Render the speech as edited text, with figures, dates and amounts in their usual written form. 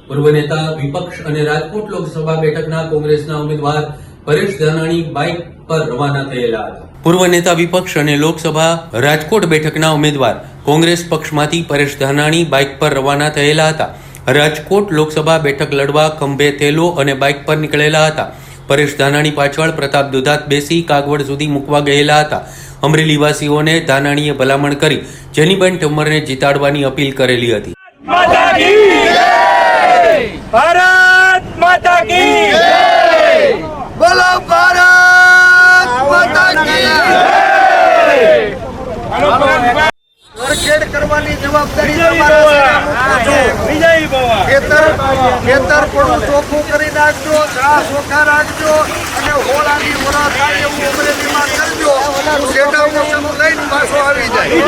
પૂર્વ નેતા વિપક્ષ અને રાજકોટ લોકસભા બેઠકના કોંગ્રેસના ઉમેદવાર પરેશ ધાનાણી બાઇક પર રવાના થયેલા હતા. પૂર્વ નેતા વિપક્ષ અને લોકસભા રાજકોટ બેઠકના ઉમેદવાર કોંગ્રેસ પક્ષમાંથી પરેશ ધાનાણી બાઇક પર રવાના થયેલા હતા. રાજકોટ લોકસભા બેઠક લડવા ખંભે થેલો અને બાઇક પર નીકળેલા હતા. પરેશ ધાનાણી પાછળ પ્રતાપ દુધાત બેસી કાગવડ સુધી મૂકવા ગયેલા હતા. અમરેલી વાસીઓને ધાનાણીએ ભલામણ કરી જેનીબેન ઠમ્મરને જીતાડવાની અપીલ કરેલી હતી. ભારત માતા કી જય, બોલો ભારત માતા કી જય. ખેડ કરવાની જવાબદારી તમારા વિજય બાવા. ખેતર થોડું ચોખ્ખું કરી નાખજો, ઘા ચોખ્ખા રાખજો અને હોળાની વરા થાય એવું અમરેલીમાં કરજો. શેઢાનો સમૂહ લઈને પાછો આવી જાય.